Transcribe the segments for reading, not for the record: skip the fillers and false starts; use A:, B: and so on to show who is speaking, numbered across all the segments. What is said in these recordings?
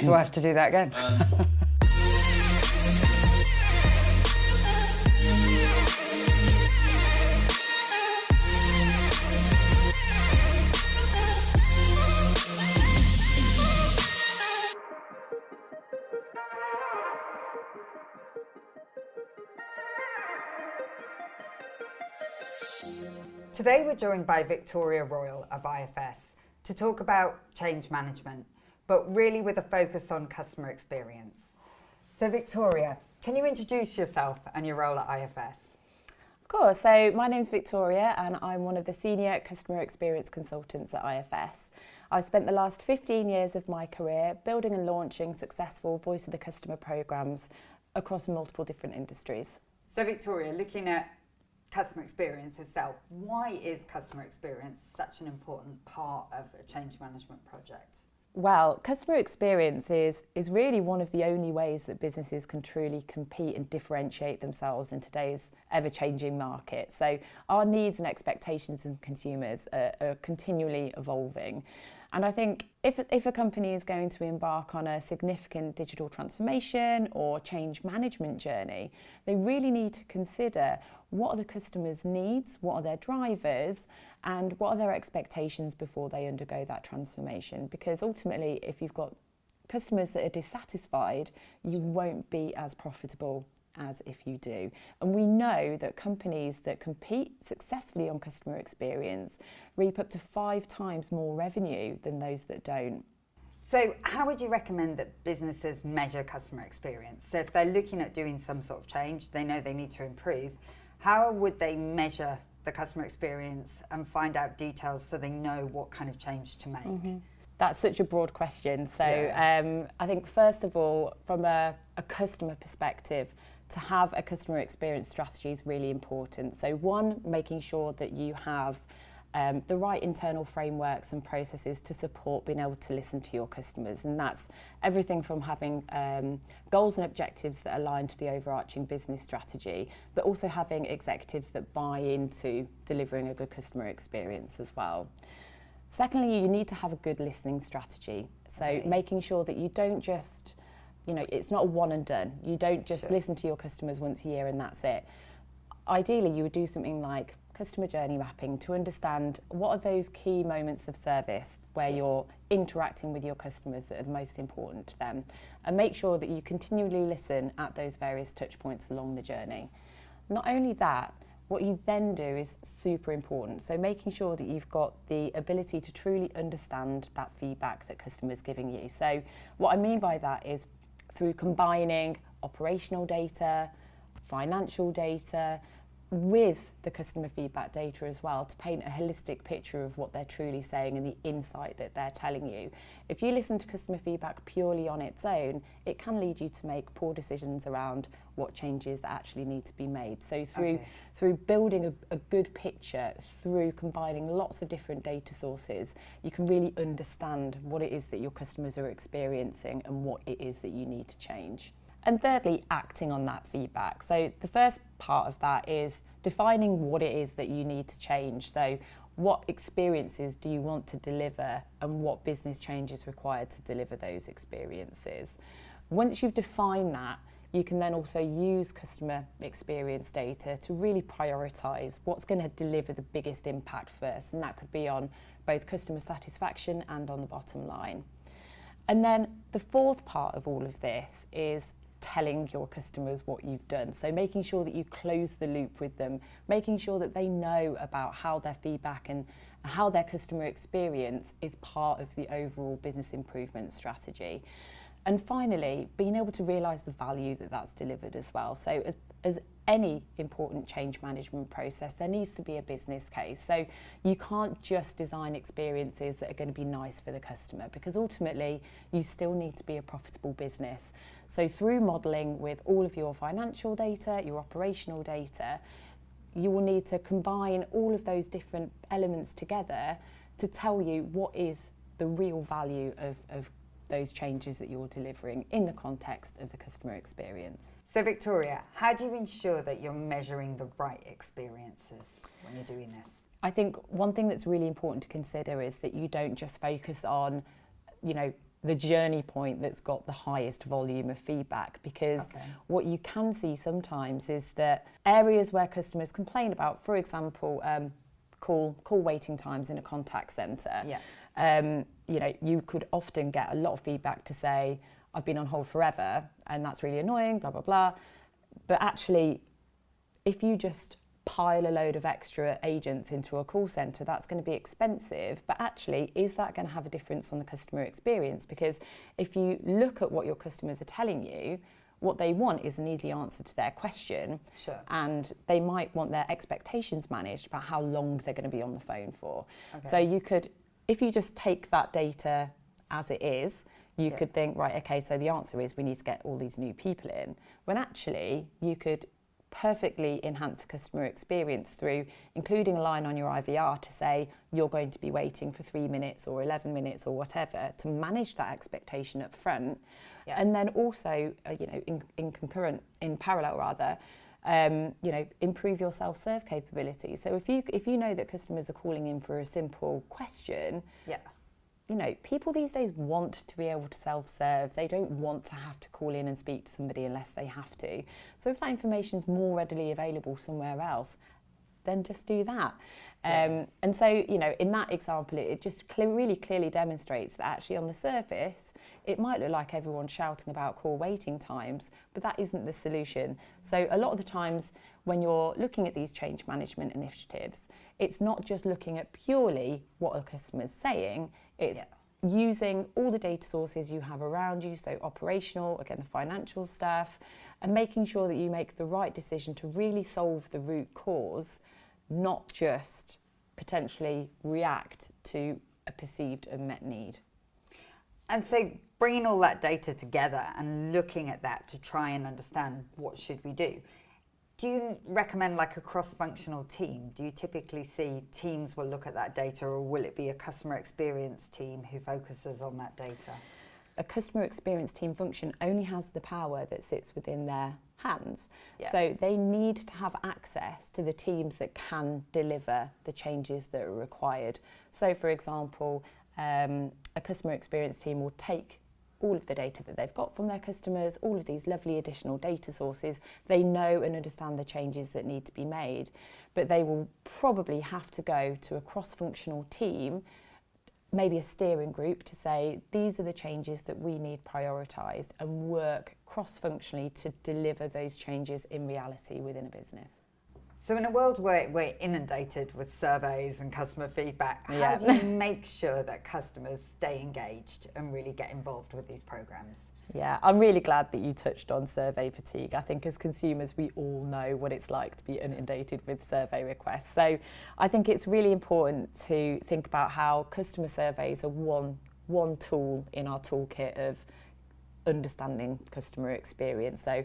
A: Do I have to do that again? Today we're joined by Victoria Royle of IFS to talk about change management, but really with a focus on customer experience. So Victoria, can you introduce yourself and your role at IFS?
B: Of course. So my name's Victoria and I'm one of the senior customer experience consultants at IFS. I've spent the last 15 years of my career building and launching successful voice of the customer programs across multiple different industries.
A: So Victoria, looking at customer experience itself, why is customer experience such an important part of a change management project?
B: Well, customer experience is really one of the only ways that businesses can truly compete and differentiate themselves in today's ever-changing market. So our needs and expectations as consumers are continually evolving. And I think if a company is going to embark on a significant digital transformation or change management journey, they really need to consider what are the customers' needs, what are their drivers, and what are their expectations before they undergo that transformation. Because ultimately, if you've got customers that are dissatisfied, you won't be as profitable as if you do. And we know that companies that compete successfully on customer experience reap up to 5 times more revenue than those that don't.
A: So how would you recommend that businesses measure customer experience? So if they're looking at doing some sort of change, they know they need to improve, how would they measure the customer experience and find out details so they know what kind of change to make?
B: Mm-hmm. That's such a broad question. So I think first of all, from a customer perspective, to have a customer experience strategy is really important. So one, making sure that you have the right internal frameworks and processes to support being able to listen to your customers. And that's everything from having goals and objectives that align to the overarching business strategy, but also having executives that buy into delivering a good customer experience as well. Secondly, you need to have a good listening strategy. So making sure that you don't just, it's not a one and done. You don't just listen to your customers once a year and that's it. Ideally, you would do something like customer journey mapping to understand what are those key moments of service where you're interacting with your customers that are the most important to them, and make sure that you continually listen at those various touch points along the journey. Not only that, what you then do is super important. So making sure that you've got the ability to truly understand that feedback that customers are giving you. So what I mean by that is through combining operational data, financial data, with the customer feedback data as well, to paint a holistic picture of what they're truly saying and the insight that they're telling you. If you listen to customer feedback purely on its own, it can lead you to make poor decisions around what changes actually need to be made. So through building a good picture, through combining lots of different data sources, you can really understand what it is that your customers are experiencing and what it is that you need to change. And thirdly, acting on that feedback. So the first part of that is defining what it is that you need to change. So what experiences do you want to deliver and what business change is required to deliver those experiences. Once you've defined that, you can then also use customer experience data to really prioritise what's going to deliver the biggest impact first. And that could be on both customer satisfaction and on the bottom line. And then the fourth part of all of this is telling your customers what you've done. So making sure that you close the loop with them, making sure that they know about how their feedback and how their customer experience is part of the overall business improvement strategy. And finally, being able to realise the value that that's delivered as well. So as any important change management process, there needs to be a business case. So you can't just design experiences that are going to be nice for the customer, because ultimately you still need to be a profitable business. So through modelling with all of your financial data, your operational data, you will need to combine all of those different elements together to tell you what is the real value of those changes that you're delivering in the context of the customer experience.
A: So Victoria, how do you ensure that you're measuring the right experiences when you're doing this?
B: I think one thing that's really important to consider is that you don't just focus on, the journey point that's got the highest volume of feedback, because what you can see sometimes is that areas where customers complain about, for example, call waiting times in a contact centre, you know, you could often get a lot of feedback to say, I've been on hold forever and that's really annoying, blah, blah, blah. But actually, if you just pile a load of extra agents into a call centre, that's going to be expensive. But actually, is that going to have a difference on the customer experience? Because if you look at what your customers are telling you, what they want is an easy answer to their question.
A: Sure.
B: And they might want their expectations managed about how long they're going to be on the phone for. So you could, if you just take that data as it is, you could think, right, okay, so the answer is we need to get all these new people in. When actually you could perfectly enhance the customer experience through including a line on your IVR to say you're going to be waiting for 3 minutes or 11 minutes or whatever, to manage that expectation up front. And then also, you know, in parallel rather, you know, improve your self-serve capability. So if you know that customers are calling in for a simple question, you know, people these days want to be able to self-serve. They don't want to have to call in and speak to somebody unless they have to. So if that information's more readily available somewhere else, then just do that. And so, you know, in that example, it just really clearly demonstrates that actually on the surface, it might look like everyone's shouting about call waiting times, but that isn't the solution. So a lot of the times when you're looking at these change management initiatives, it's not just looking at purely what a customer's saying, it's using all the data sources you have around you, so operational, again, the financial stuff, and making sure that you make the right decision to really solve the root cause, not just potentially react to a perceived unmet need.
A: And so bringing all that data together and looking at that to try and understand what should we do. Do you recommend like a cross-functional team? Do you typically see teams will look at that data, or will it be a customer experience team who focuses on that data?
B: A customer experience team function only has the power that sits within their hands. So they need to have access to the teams that can deliver the changes that are required. So for example, a customer experience team will take all of the data that they've got from their customers, all of these lovely additional data sources. They know and understand the changes that need to be made, but they will probably have to go to a cross-functional team, maybe a steering group, to say these are the changes that we need prioritised, and work cross-functionally to deliver those changes in reality within a business.
A: So in a world where we're inundated with surveys and customer feedback, how do you make sure that customers stay engaged and really get involved with these programs?
B: Yeah, I'm really glad that you touched on survey fatigue. I think as consumers, we all know what it's like to be inundated with survey requests. So I think it's really important to think about how customer surveys are one tool in our toolkit of understanding customer experience. So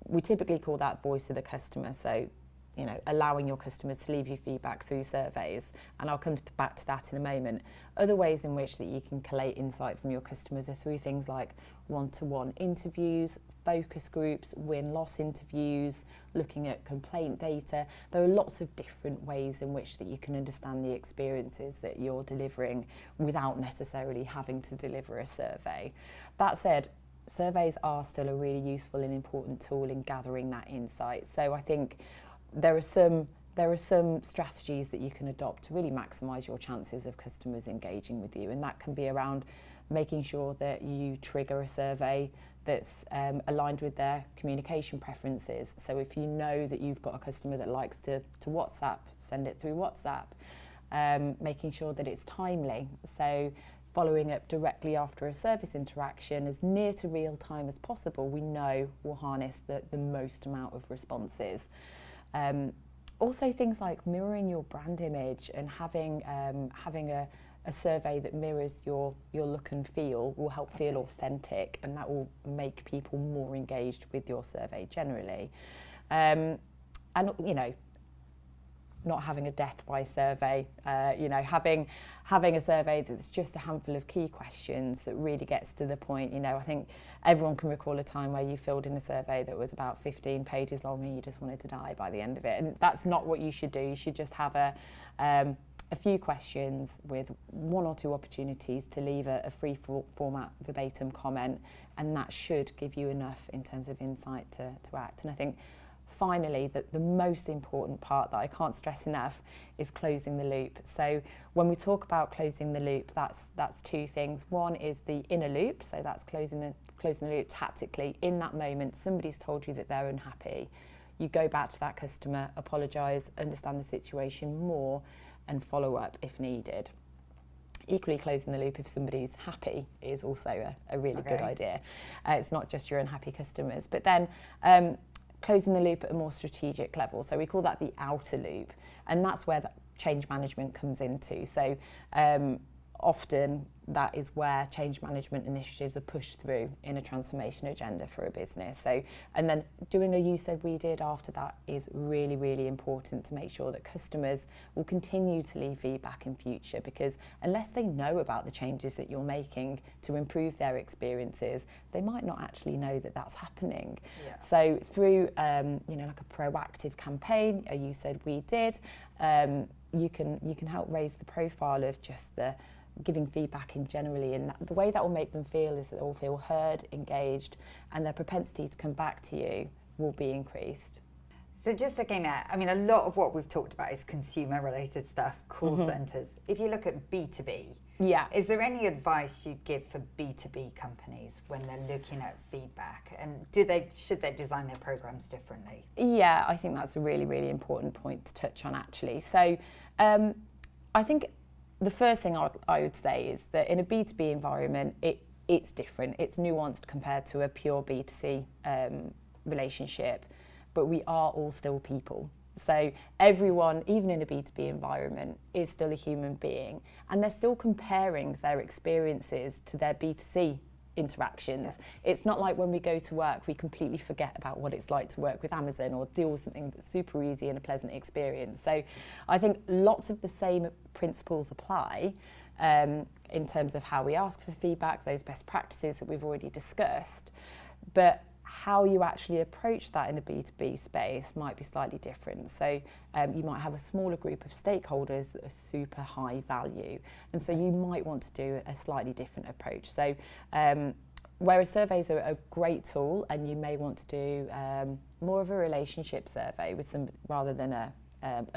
B: we typically call that voice of the customer. So, you know, allowing your customers to leave you feedback through surveys, and I'll come back to that in a moment. Other ways in which that you can collate insight from your customers are through things like one-to-one interviews, focus groups, win-loss interviews, looking at complaint data. There are lots of different ways in which that you can understand the experiences that you're delivering without necessarily having to deliver a survey. That said, surveys are still a really useful and important tool in gathering that insight. So I think there are some strategies that you can adopt to really maximise your chances of customers engaging with you, and that can be around making sure that you trigger a survey that's aligned with their communication preferences. So if you know that you've got a customer that likes to WhatsApp, send it through WhatsApp. Making sure that it's timely. So following up directly after a service interaction as near to real time as possible, we know will harness the most amount of responses. Also things like mirroring your brand image and having a survey that mirrors your look and feel will help feel authentic, and that will make people more engaged with your survey generally. And you know, not having a death by survey, you know, having a survey that's just a handful of key questions that really gets to the point. You know, I think everyone can recall a time where you filled in a survey that was about 15 pages long and you just wanted to die by the end of it. And that's not what you should do. You should just have a a few questions with 1 or 2 opportunities to leave a free format verbatim comment, and that should give you enough in terms of insight to act. And I think finally, that the most important part that I can't stress enough is closing the loop. So when we talk about closing the loop, that's 2 things. One is the inner loop, so that's closing the loop tactically. In that moment, somebody's told you that they're unhappy. You go back to that customer, apologise, understand the situation more, and follow up if needed. Equally, closing the loop if somebody's happy is also a really good idea. It's not just your unhappy customers, but then closing the loop at a more strategic level. So we call that the outer loop, and that's where that change management comes into. So often that is where change management initiatives are pushed through in a transformation agenda for a business. So, and then doing a you said we did after that is really, really important to make sure that customers will continue to leave feedback in future, because unless they know about the changes that you're making to improve their experiences, they might not actually know that that's happening. Yeah. So through, like a proactive campaign, a you said we did, you can help raise the profile of just the giving feedback in generally, and the way that will make them feel is that they'll feel heard, engaged, and their propensity to come back to you will be increased.
A: So just looking at, a lot of what we've talked about is consumer related stuff, call centres. If you look at B2B, is there any advice you'd give for B2B companies when they're looking at feedback, and should they design their programs differently? Yeah,
B: I think that's a really, really important point to touch on actually. So I think the first thing I would say is that in a B2B environment, it's different. It's nuanced compared to a pure B2C relationship, but we are all still people. So everyone, even in a B2B environment, is still a human being, and they're still comparing their experiences to their B2C interactions. Yeah. It's not like when we go to work, we completely forget about what it's like to work with Amazon or deal with something that's super easy and a pleasant experience. So I think lots of the same principles apply in terms of how we ask for feedback, those best practices that we've already discussed. But how you actually approach that in a B2B space might be slightly different. So you might have a smaller group of stakeholders that are super high value, and so you might want to do a slightly different approach. So whereas surveys are a great tool, and you may want to do more of a relationship survey with some rather than a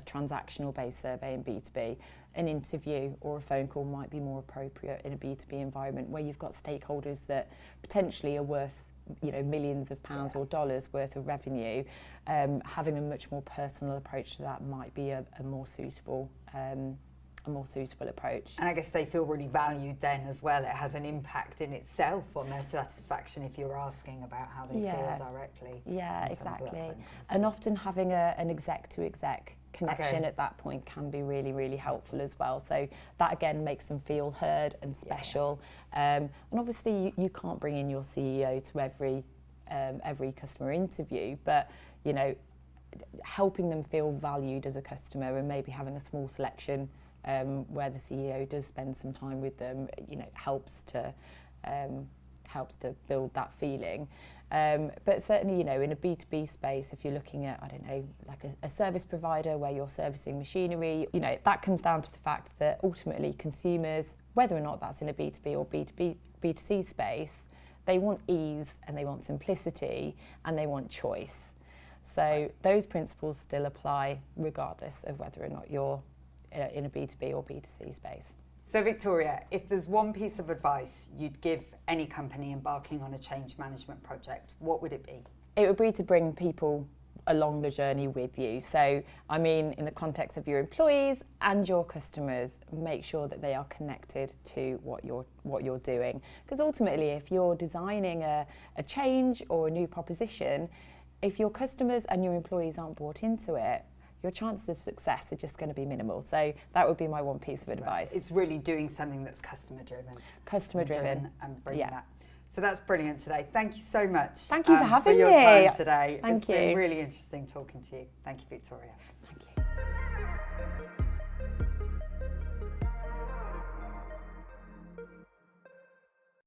B: transactional based survey in B2B, an interview or a phone call might be more appropriate in a B2B environment where you've got stakeholders that potentially are worth millions of pounds or dollars worth of revenue. Having a much more personal approach to that might be a more suitable approach. And I guess they feel really valued then as well. It has an impact in itself on their satisfaction if you're asking about how they feel directly. Yeah, exactly. And often having an exec to exec connection at that point can be really, really helpful as well. So that again makes them feel heard and special. And obviously you can't bring in your CEO to every customer interview, but helping them feel valued as a customer and maybe having a small selection where the CEO does spend some time with them, helps to build that feeling. But certainly, in a B2B space, if you're looking at, like a service provider where you're servicing machinery, that comes down to the fact that ultimately consumers, whether or not that's in a B2B or B2C space, they want ease and they want simplicity and they want choice. So those principles still apply regardless of whether or not you're in a B2B or B2C space. So Victoria, if there's one piece of advice you'd give any company embarking on a change management project, what would it be? It would be to bring people along the journey with you. So, in the context of your employees and your customers, make sure that they are connected to what you're doing. Because ultimately, if you're designing a change or a new proposition, if your customers and your employees aren't bought into it, your chances of success are just going to be minimal. So that would be my one piece of advice. It's really doing something that's customer driven and bringing that. So that's brilliant today. Thank you so much. Thank you for having me. For your time today. It's been really interesting talking to you. Thank you, Victoria. Thank you.